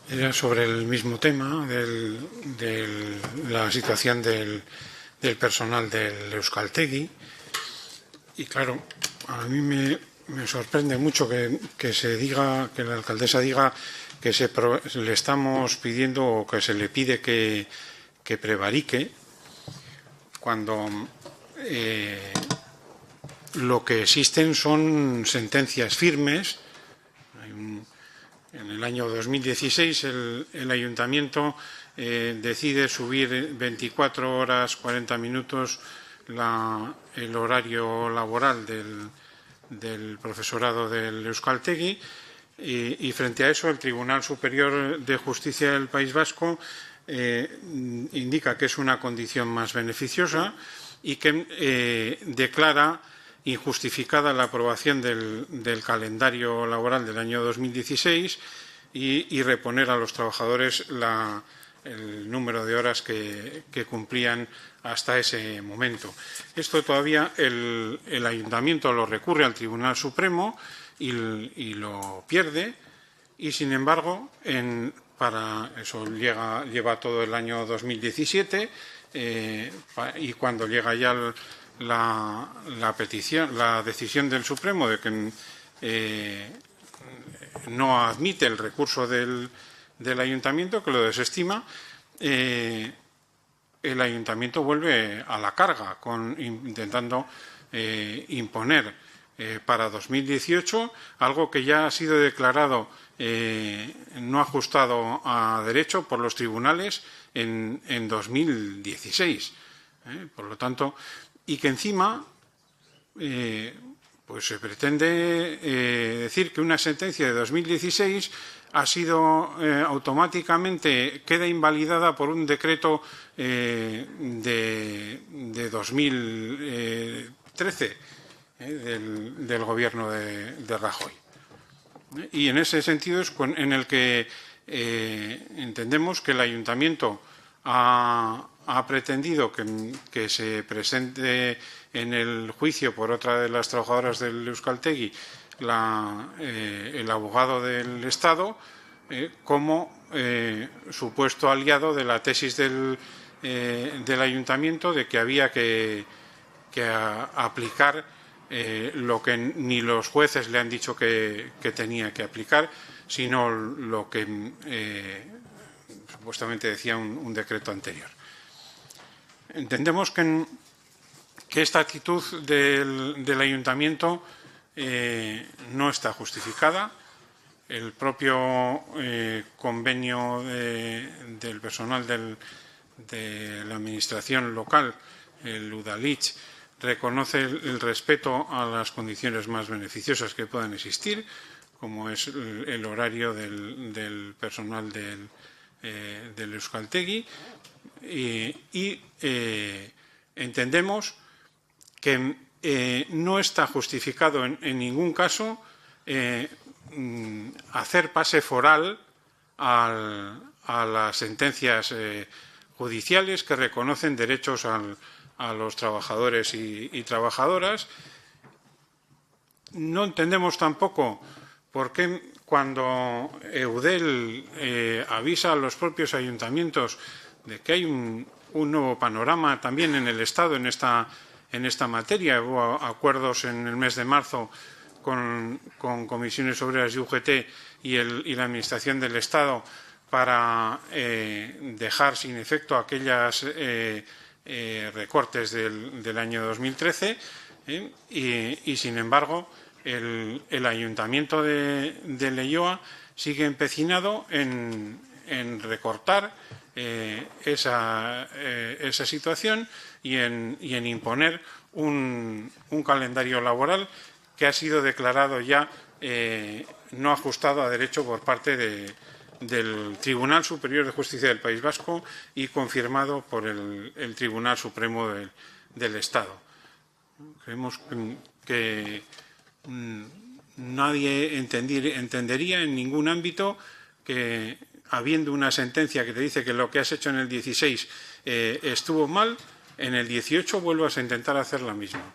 Era sobre el mismo tema de la situación del personal del Euskaltegui. Y claro, a mí me sorprende mucho que se diga, que la alcaldesa diga que le estamos pidiendo o que se le pide que prevarique, cuando lo que existen son sentencias firmes. En el año 2016 el ayuntamiento decide subir 24 horas 40 minutos el horario laboral del profesorado del Euskaltegui y frente a eso el Tribunal Superior de Justicia del País Vasco indica que es una condición más beneficiosa y que declara injustificada la aprobación del calendario laboral del año 2016 y reponer a los trabajadores el número de horas que cumplían hasta ese momento. Esto todavía el ayuntamiento lo recurre al Tribunal Supremo y lo pierde y, sin embargo, para eso lleva todo el año 2017 y cuando llega ya la decisión del Supremo de que no admite el recurso del ayuntamiento, que lo desestima, el ayuntamiento vuelve a la carga intentando imponer para 2018 algo que ya ha sido declarado no ajustado a derecho por los tribunales en 2016. Por lo tanto, y que encima pues se pretende decir que una sentencia de 2016 ha sido automáticamente queda invalidada por un decreto de 2013 del gobierno de Rajoy. Y en ese sentido es en el que entendemos que el ayuntamiento ha pretendido que se presente en el juicio por otra de las trabajadoras del Euskaltegui el abogado del Estado como supuesto aliado de la tesis del ayuntamiento de que había que aplicar lo que ni los jueces le han dicho que tenía que aplicar, sino lo que supuestamente decía un decreto anterior. Entendemos que esta actitud del ayuntamiento no está justificada. El propio convenio del personal de la administración local, el Udalhitz, reconoce el respeto a las condiciones más beneficiosas que puedan existir, como es el horario del personal del Euskaltegui, y entendemos que no está justificado en ningún caso hacer pase foral a las sentencias judiciales que reconocen derechos a los trabajadores y trabajadoras. No entendemos tampoco por qué cuando Eudel avisa a los propios ayuntamientos de que hay un nuevo panorama también en el Estado en esta materia. Hubo acuerdos en el mes de marzo con comisiones obreras y UGT y la Administración del Estado para dejar sin efecto aquellos recortes del año 2013 y sin embargo el Ayuntamiento de Leioa sigue empecinado en recortar esa situación y en imponer un calendario laboral que ha sido declarado ya no ajustado a derecho por parte del Tribunal Superior de Justicia del País Vasco y confirmado por el Tribunal Supremo del Estado. Creemos que nadie entendería en ningún ámbito que, habiendo una sentencia que te dice que lo que has hecho en el 16 estuvo mal, en el 18 vuelvas a intentar hacer la misma.